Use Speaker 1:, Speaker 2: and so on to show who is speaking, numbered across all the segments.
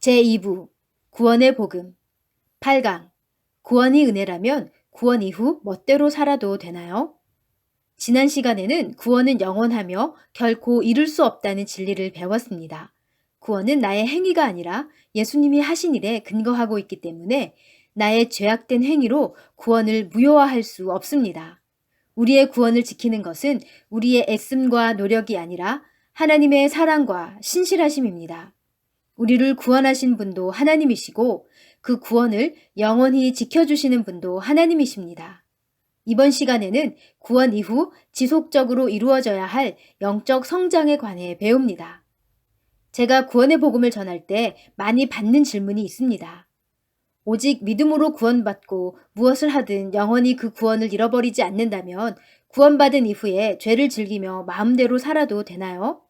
Speaker 1: 제2부 구원의 복음 8강 구원이 은혜라면 구원 이후 멋대로 살아도 되나요? 지난 시간에는 구원은 영원하며 결코 이룰 수 없다는 진리를 배웠습니다. 구원은 나의 행위가 아니라 예수님이 하신 일에 근거하고 있기 때문에 나의 죄악된 행위로 구원을 무효화할 수 없습니다. 우리의 구원을 지키는 것은 우리의 애씀과 노력이 아니라 하나님의 사랑과 신실하심입니다. 우리를 구원하신 분도 하나님이시고 그 구원을 영원히 지켜주시는 분도 하나님이십니다. 이번 시간에는 구원 이후 지속적으로 이루어져야 할 영적 성장에 관해 배웁니다. 제가 구원의 복음을 전할 때 많이 받는 질문이 있습니다. 오직 믿음으로 구원받고 무엇을 하든 영원히 그 구원을 잃어버리지 않는다면 구원받은 이후에 죄를 즐기며 마음대로 살아도 되나요?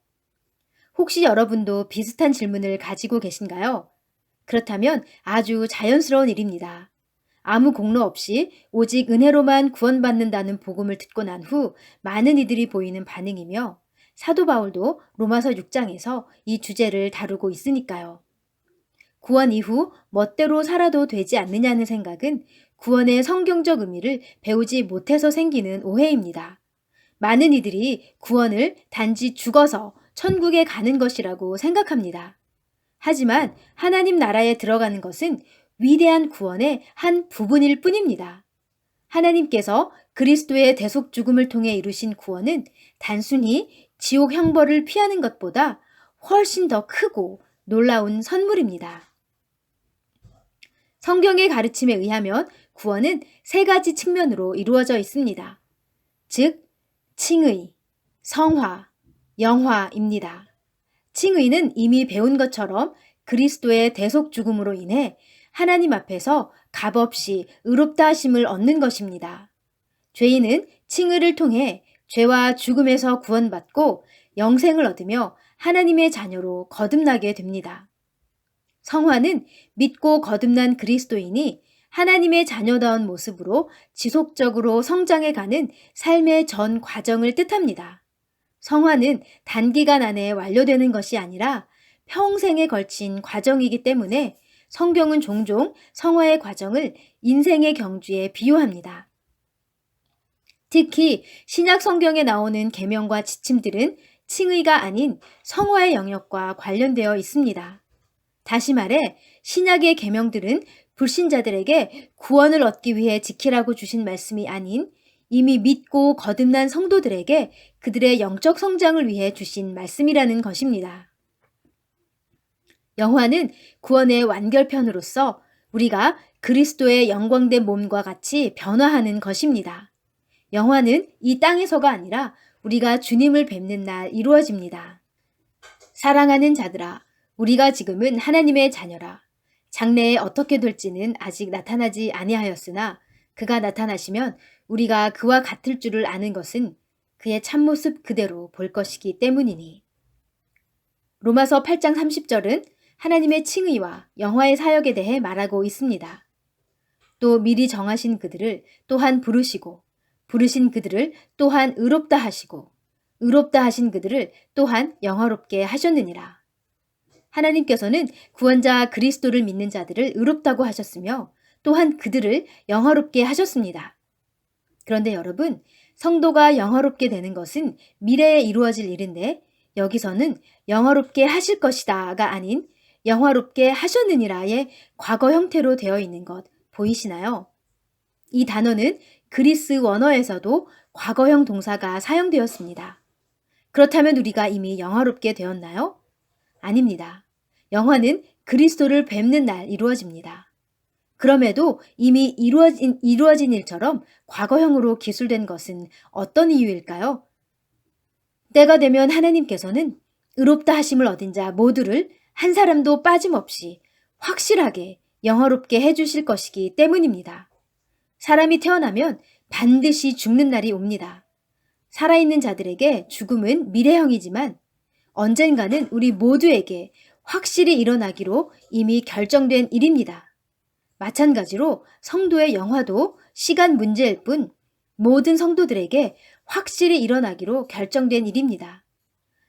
Speaker 1: 혹시 여러분도 비슷한 질문을 가지고 계신가요? 그렇다면 아주 자연스러운 일입니다. 아무 공로 없이 오직 은혜로만 구원받는다는 복음을 듣고 난 후 많은 이들이 보이는 반응이며 사도 바울도 로마서 6장에서 이 주제를 다루고 있으니까요. 구원 이후 멋대로 살아도 되지 않느냐는 생각은 구원의 성경적 의미를 배우지 못해서 생기는 오해입니다. 많은 이들이 구원을 단지 죽어서 천국에 가는 것이라고 생각합니다. 하지만 하나님 나라에 들어가는 것은 위대한 구원의 한 부분일 뿐입니다. 하나님께서 그리스도의 대속 죽음을 통해 이루신 구원은 단순히 지옥 형벌을 피하는 것보다 훨씬 더 크고 놀라운 선물입니다. 성경의 가르침에 의하면 구원은 세 가지 측면으로 이루어져 있습니다. 즉, 칭의, 성화, 영화입니다. 칭의는 이미 배운 것처럼 그리스도의 대속 죽음으로 인해 하나님 앞에서 값없이 의롭다 하심을 얻는 것입니다. 죄인은 칭의를 통해 죄와 죽음에서 구원받고 영생을 얻으며 하나님의 자녀로 거듭나게 됩니다. 성화는 믿고 거듭난 그리스도인이 하나님의 자녀다운 모습으로 지속적으로 성장해가는 삶의 전 과정을 뜻합니다. 성화는 단기간 안에 완료되는 것이 아니라 평생에 걸친 과정이기 때문에 성경은 종종 성화의 과정을 인생의 경주에 비유합니다. 특히 신약 성경에 나오는 계명과 지침들은 칭의가 아닌 성화의 영역과 관련되어 있습니다. 다시 말해 신약의 계명들은 불신자들에게 구원을 얻기 위해 지키라고 주신 말씀이 아닌 이미 믿고 거듭난 성도들에게 그들의 영적 성장을 위해 주신 말씀이라는 것입니다. 영화는 구원의 완결편으로서 우리가 그리스도의 영광된 몸과 같이 변화하는 것입니다. 영화는 이 땅에서가 아니라 우리가 주님을 뵙는 날 이루어집니다. 사랑하는 자들아, 우리가 지금은 하나님의 자녀라. 장래에 어떻게 될지는 아직 나타나지 아니하였으나 그가 나타나시면 우리가 그와 같을 줄을 아는 것은 그의 참모습 그대로 볼 것이기 때문이니. 로마서 8장 30절은 하나님의 칭의와 영화의 사역에 대해 말하고 있습니다. 또 미리 정하신 그들을 또한 부르시고 부르신 그들을 또한 의롭다 하시고 의롭다 하신 그들을 또한 영화롭게 하셨느니라. 하나님께서는 구원자 그리스도를 믿는 자들을 의롭다고 하셨으며 또한 그들을 영화롭게 하셨습니다. 그런데 여러분, 성도가 영화롭게 되는 것은 미래에 이루어질 일인데 여기서는 영화롭게 하실 것이다가 아닌 영화롭게 하셨느니라의 과거 형태로 되어 있는 것 보이시나요? 이 단어는 그리스 원어에서도 과거형 동사가 사용되었습니다. 그렇다면 우리가 이미 영화롭게 되었나요? 아닙니다. 영화는 그리스도를 뵙는 날 이루어집니다. 그럼에도 이미 이루어진 일처럼 과거형으로 기술된 것은 어떤 이유일까요? 때가 되면 하나님께서는 의롭다 하심을 얻은 자 모두를 한 사람도 빠짐없이 확실하게 영화롭게 해주실 것이기 때문입니다. 사람이 태어나면 반드시 죽는 날이 옵니다. 살아있는 자들에게 죽음은 미래형이지만 언젠가는 우리 모두에게 확실히 일어나기로 이미 결정된 일입니다. 마찬가지로 성도의 영화도 시간 문제일 뿐 모든 성도들에게 확실히 일어나기로 결정된 일입니다.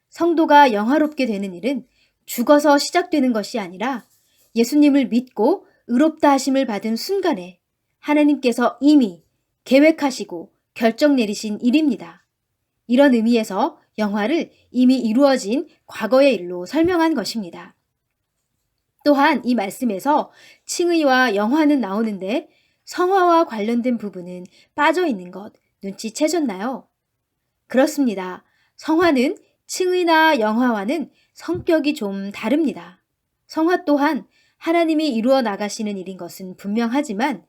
Speaker 1: 성도가 영화롭게 되는 일은 죽어서 시작되는 것이 아니라 예수님을 믿고 의롭다 하심을 받은 순간에 하나님께서 이미 계획하시고 결정 내리신 일입니다. 이런 의미에서 영화를 이미 이루어진 과거의 일로 설명한 것입니다. 또한 이 말씀에서 칭의와 영화는 나오는데 성화와 관련된 부분은 빠져 있는 것 눈치채셨나요? 그렇습니다. 성화는 칭의나 영화와는 성격이 좀 다릅니다. 성화 또한 하나님이 이루어 나가시는 일인 것은 분명하지만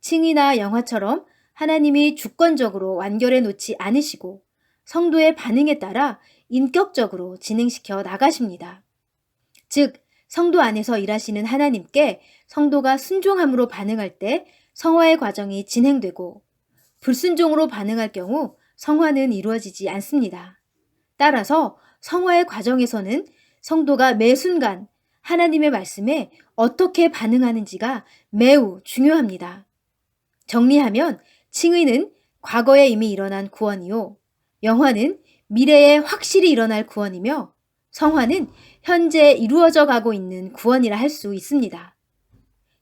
Speaker 1: 칭의나 영화처럼 하나님이 주권적으로 완결해 놓지 않으시고 성도의 반응에 따라 인격적으로 진행시켜 나가십니다. 즉, 성도 안에서 일하시는 하나님께 성도가 순종함으로 반응할 때 성화의 과정이 진행되고 불순종으로 반응할 경우 성화는 이루어지지 않습니다. 따라서 성화의 과정에서는 성도가 매 순간 하나님의 말씀에 어떻게 반응하는지가 매우 중요합니다. 정리하면 칭의는 과거에 이미 일어난 구원이요. 영화는 미래에 확실히 일어날 구원이며 성화는 현재 이루어져 가고 있는 구원이라 할 수 있습니다.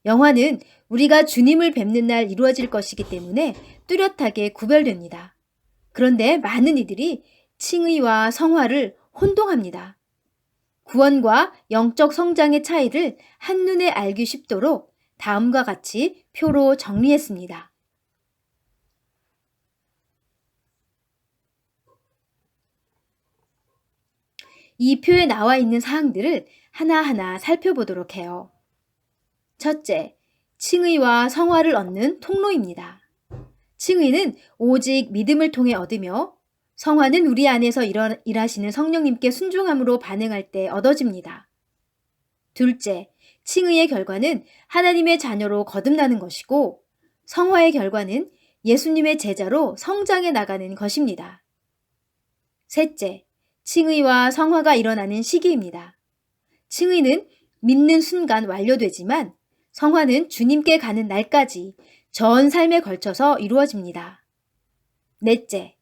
Speaker 1: 영화는 우리가 주님을 뵙는 날 이루어질 것이기 때문에 뚜렷하게 구별됩니다. 그런데 많은 이들이 칭의와 성화를 혼동합니다. 구원과 영적 성장의 차이를 한눈에 알기 쉽도록 다음과 같이 표로 정리했습니다. 이 표에 나와 있는 사항들을 하나하나 살펴보도록 해요. 첫째, 칭의와 성화를 얻는 통로입니다. 칭의는 오직 믿음을 통해 얻으며 성화는 우리 안에서 일하시는 성령님께 순종함으로 반응할 때 얻어집니다. 둘째, 칭의의 결과는 하나님의 자녀로 거듭나는 것이고 성화의 결과는 예수님의 제자로 성장해 나가는 것입니다. 셋째, 칭의와 성화가 일어나는 시기입니다. 칭의는 믿는 순간 완료되지만 성화는 주님께 가는 날까지 전 삶에 걸쳐서 이루어집니다. 넷째,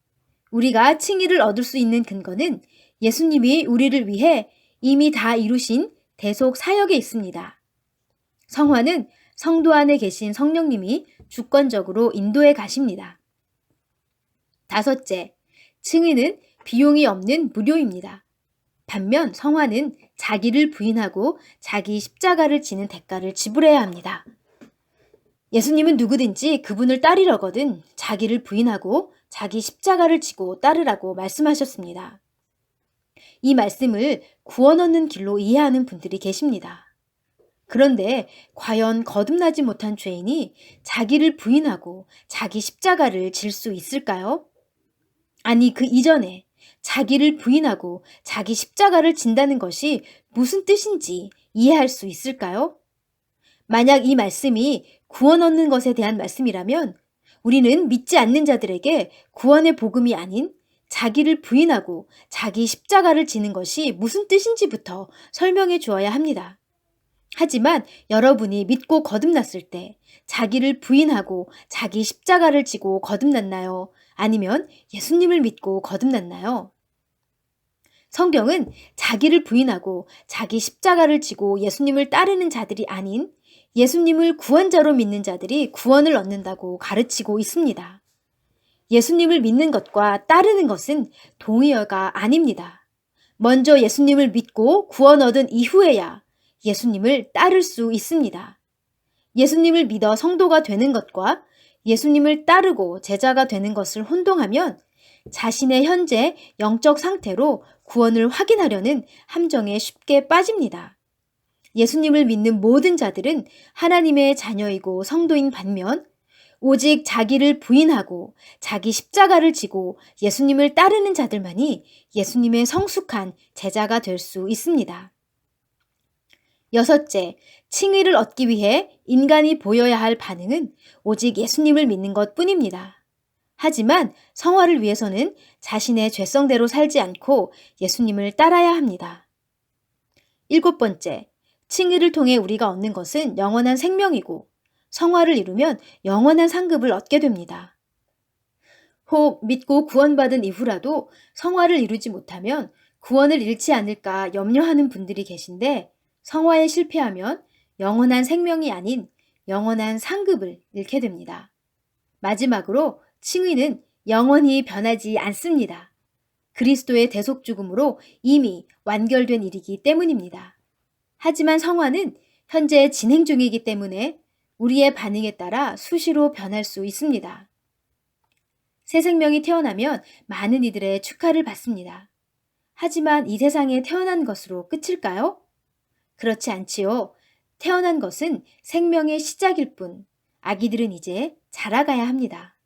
Speaker 1: 우리가 칭의를 얻을 수 있는 근거는 예수님이 우리를 위해 이미 다 이루신 대속 사역에 있습니다. 성화는 성도 안에 계신 성령님이 주권적으로 인도해 가십니다. 다섯째, 칭의는 비용이 없는 무료입니다. 반면 성화는 자기를 부인하고 자기 십자가를 지는 대가를 지불해야 합니다. 예수님은 누구든지 그분을 따르려거든 자기를 부인하고 자기 십자가를 지고 따르라고 말씀하셨습니다. 이 말씀을 구원 얻는 길로 이해하는 분들이 계십니다. 그런데 과연 거듭나지 못한 죄인이 자기를 부인하고 자기 십자가를 질 수 있을까요? 아니, 그 이전에 자기를 부인하고 자기 십자가를 진다는 것이 무슨 뜻인지 이해할 수 있을까요? 만약 이 말씀이 구원 얻는 것에 대한 말씀이라면 우리는 믿지 않는 자들에게 구원의 복음이 아닌 자기를 부인하고 자기 십자가를 지는 것이 무슨 뜻인지부터 설명해 주어야 합니다. 하지만 여러분이 믿고 거듭났을 때 자기를 부인하고 자기 십자가를 지고 거듭났나요? 아니면 예수님을 믿고 거듭났나요? 성경은 자기를 부인하고 자기 십자가를 지고 예수님을 따르는 자들이 아닌 예수님을 구원자로 믿는 자들이 구원을 얻는다고 가르치고 있습니다. 예수님을 믿는 것과 따르는 것은 동의어가 아닙니다. 먼저 예수님을 믿고 구원 얻은 이후에야 예수님을 따를 수 있습니다. 예수님을 믿어 성도가 되는 것과 예수님을 따르고 제자가 되는 것을 혼동하면 자신의 현재 영적 상태로 구원을 확인하려는 함정에 쉽게 빠집니다. 예수님을 믿는 모든 자들은 하나님의 자녀이고 성도인 반면 오직 자기를 부인하고 자기 십자가를 지고 예수님을 따르는 자들만이 예수님의 성숙한 제자가 될 수 있습니다. 여섯째, 칭의를 얻기 위해 인간이 보여야 할 반응은 오직 예수님을 믿는 것 뿐입니다. 하지만 성화를 위해서는 자신의 죄성대로 살지 않고 예수님을 따라야 합니다. 일곱 번째, 칭의를 통해 우리가 얻는 것은 영원한 생명이고 성화를 이루면 영원한 상급을 얻게 됩니다. 혹 믿고 구원받은 이후라도 성화를 이루지 못하면 구원을 잃지 않을까 염려하는 분들이 계신데 성화에 실패하면 영원한 생명이 아닌 영원한 상급을 잃게 됩니다. 마지막으로 칭의는 영원히 변하지 않습니다. 그리스도의 대속 죽음으로 이미 완결된 일이기 때문입니다. 하지만 성화는 현재 진행 중이기 때문에 우리의 반응에 따라 수시로 변할 수 있습니다. 새 생명이 태어나면 많은 이들의 축하를 받습니다. 하지만 이 세상에 태어난 것으로 끝일까요? 그렇지 않지요. 태어난 것은 생명의 시작일 뿐, 아기들은 이제 자라가야 합니다.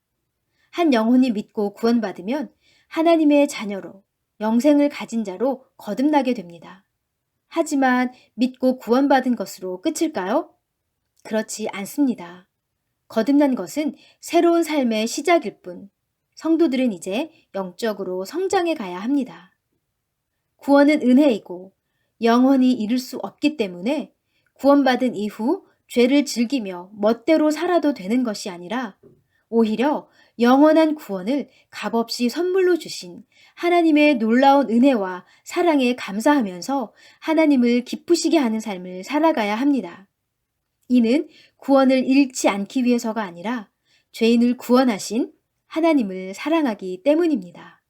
Speaker 1: 한 영혼이 믿고 구원받으면 하나님의 자녀로, 영생을 가진 자로 거듭나게 됩니다. 하지만 믿고 구원받은 것으로 끝일까요? 그렇지 않습니다. 거듭난 것은 새로운 삶의 시작일 뿐, 성도들은 이제 영적으로 성장해 가야 합니다. 구원은 은혜이고 영원히 이룰 수 없기 때문에 구원받은 이후 죄를 즐기며 멋대로 살아도 되는 것이 아니라 오히려 영원한 구원을 값없이 선물로 주신 하나님의 놀라운 은혜와 사랑에 감사하면서 하나님을 기쁘시게 하는 삶을 살아가야 합니다. 이는 구원을 잃지 않기 위해서가 아니라 죄인을 구원하신 하나님을 사랑하기 때문입니다.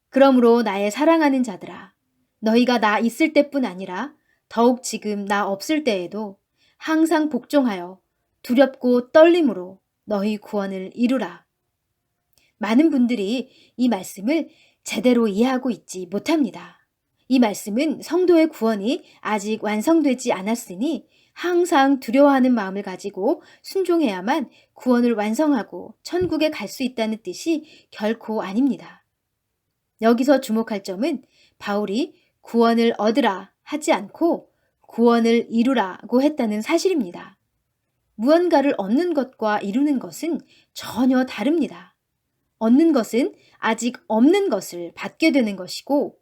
Speaker 1: 그러므로 나의 사랑하는 자들아, 너희가 나 있을 때뿐 아니라 더욱 지금 나 없을 때에도 항상 복종하여 두렵고 떨림으로 너희 구원을 이루라. 많은 분들이 이 말씀을 제대로 이해하고 있지 못합니다. 이 말씀은 성도의 구원이 아직 완성되지 않았으니 항상 두려워하는 마음을 가지고 순종해야만 구원을 완성하고 천국에 갈 수 있다는 뜻이 결코 아닙니다. 여기서 주목할 점은 바울이 구원을 얻으라 하지 않고 구원을 이루라고 했다는 사실입니다. 무언가를 얻는 것과 이루는 것은 전혀 다릅니다. 얻는 것은 아직 없는 것을 받게 되는 것이고,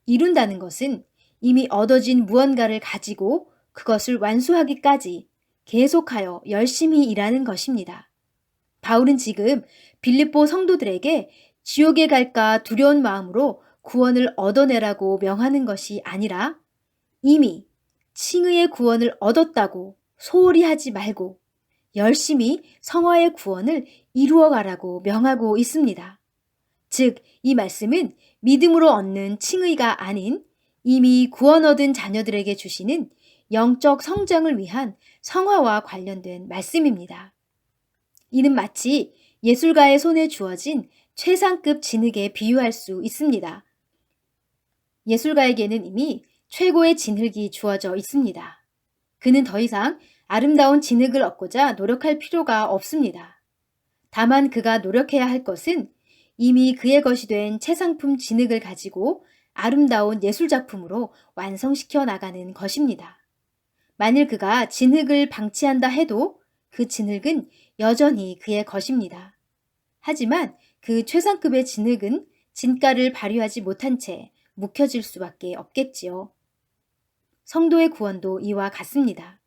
Speaker 1: 이룬다는 것은 이미 얻어진 무언가를 가지고 그것을 완수하기까지 계속하여 열심히 일하는 것입니다. 바울은 지금 빌립보 성도들에게 지옥에 갈까 두려운 마음으로 구원을 얻어내라고 명하는 것이 아니라 이미 칭의의 구원을 얻었다고 소홀히 하지 말고 열심히 성화의 구원을 이루어가라고 명하고 있습니다. 즉, 이 말씀은 믿음으로 얻는 칭의가 아닌 이미 구원 얻은 자녀들에게 주시는 영적 성장을 위한 성화와 관련된 말씀입니다. 이는 마치 예술가의 손에 주어진 최상급 진흙에 비유할 수 있습니다. 예술가에게는 이미 최고의 진흙이 주어져 있습니다. 그는 더 이상 아름다운 진흙을 얻고자 노력할 필요가 없습니다. 다만 그가 노력해야 할 것은 이미 그의 것이 된 최상품 진흙을 가지고 아름다운 예술작품으로 완성시켜 나가는 것입니다. 만일 그가 진흙을 방치한다 해도 그 진흙은 여전히 그의 것입니다. 하지만 그 최상급의 진흙은 진가를 발휘하지 못한 채 묵혀질 수밖에 없겠지요. 성도의 구원도 이와 같습니다.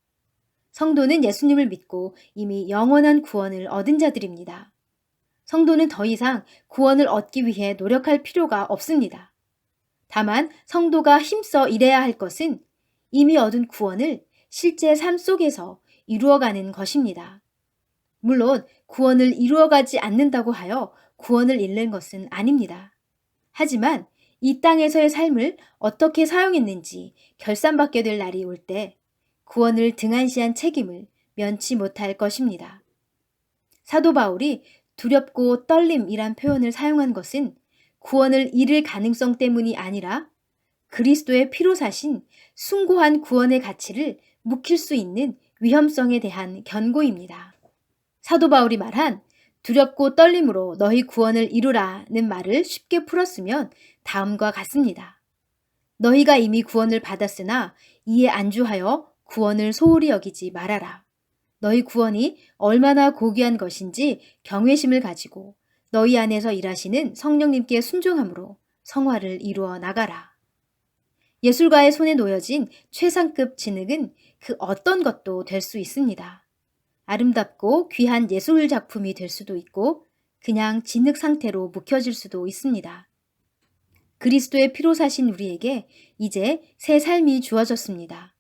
Speaker 1: 성도는 예수님을 믿고 이미 영원한 구원을 얻은 자들입니다. 성도는 더 이상 구원을 얻기 위해 노력할 필요가 없습니다. 다만 성도가 힘써 일해야 할 것은 이미 얻은 구원을 실제 삶 속에서 이루어가는 것입니다. 물론 구원을 이루어가지 않는다고 하여 구원을 잃는 것은 아닙니다. 하지만 이 땅에서의 삶을 어떻게 사용했는지 결산받게 될 날이 올 때 구원을 등한시한 책임을 면치 못할 것입니다. 사도 바울이 두렵고 떨림이란 표현을 사용한 것은 구원을 잃을 가능성 때문이 아니라 그리스도의 피로 사신 숭고한 구원의 가치를 묵힐 수 있는 위험성에 대한 경고입니다. 사도 바울이 말한 두렵고 떨림으로 너희 구원을 이루라는 말을 쉽게 풀었으면 다음과 같습니다. 너희가 이미 구원을 받았으나 이에 안주하여 구원을 소홀히 여기지 말아라. 너희 구원이 얼마나 고귀한 것인지 경외심을 가지고 너희 안에서 일하시는 성령님께 순종함으로 성화를 이루어 나가라. 예술가의 손에 놓여진 최상급 진흙은 그 어떤 것도 될 수 있습니다. 아름답고 귀한 예술 작품이 될 수도 있고 그냥 진흙 상태로 묵혀질 수도 있습니다. 그리스도의 피로 사신 우리에게 이제 새 삶이 주어졌습니다.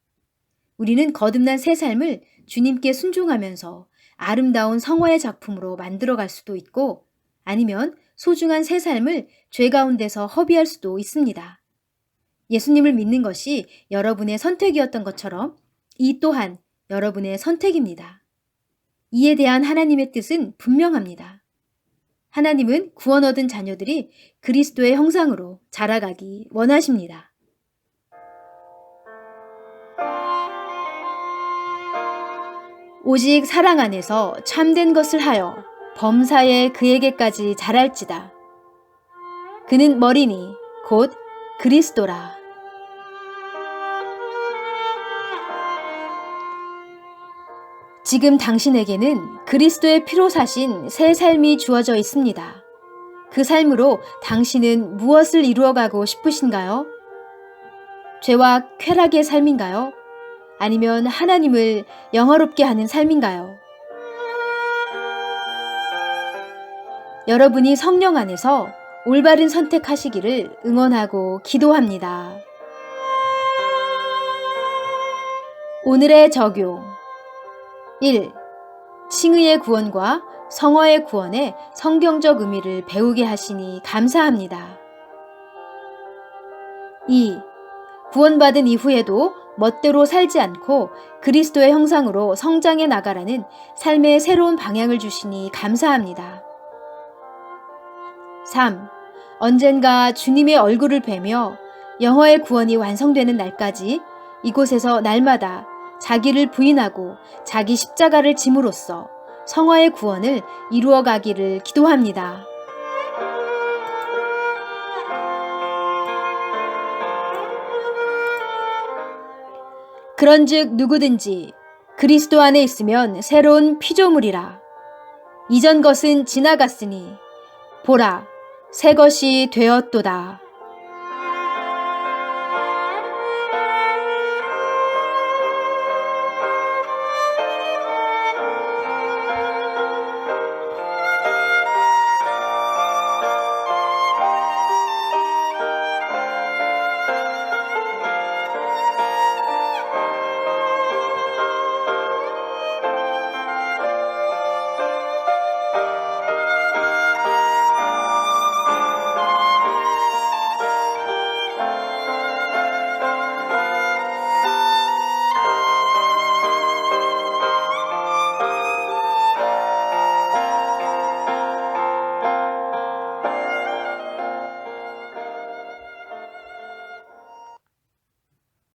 Speaker 1: 우리는 거듭난 새 삶을 주님께 순종하면서 아름다운 성화의 작품으로 만들어갈 수도 있고 아니면 소중한 새 삶을 죄 가운데서 허비할 수도 있습니다. 예수님을 믿는 것이 여러분의 선택이었던 것처럼 이 또한 여러분의 선택입니다. 이에 대한 하나님의 뜻은 분명합니다. 하나님은 구원 얻은 자녀들이 그리스도의 형상으로 자라가기 원하십니다. 오직 사랑 안에서 참된 것을 하여 범사에 그에게까지 자랄지다. 그는 머리니 곧 그리스도라. 지금 당신에게는 그리스도의 피로 사신 새 삶이 주어져 있습니다. 그 삶으로 당신은 무엇을 이루어가고 싶으신가요? 죄와 쾌락의 삶인가요? 아니면 하나님을 영화롭게 하는 삶인가요? 여러분이 성령 안에서 올바른 선택하시기를 응원하고 기도합니다. 오늘의 적용 1. 칭의의 구원과 성화의 구원의 성경적 의미를 배우게 하시니 감사합니다. 2. 구원받은 이후에도 멋대로 살지 않고 그리스도의 형상으로 성장해 나가라는 삶의 새로운 방향을 주시니 감사합니다. 3. 언젠가 주님의 얼굴을 뵈며 영화의 구원이 완성되는 날까지 이곳에서 날마다 자기를 부인하고 자기 십자가를 짐으로써 성화의 구원을 이루어가기를 기도합니다. 그런즉 누구든지 그리스도 안에 있으면 새로운 피조물이라. 이전 것은 지나갔으니 보라, 새 것이 되었도다.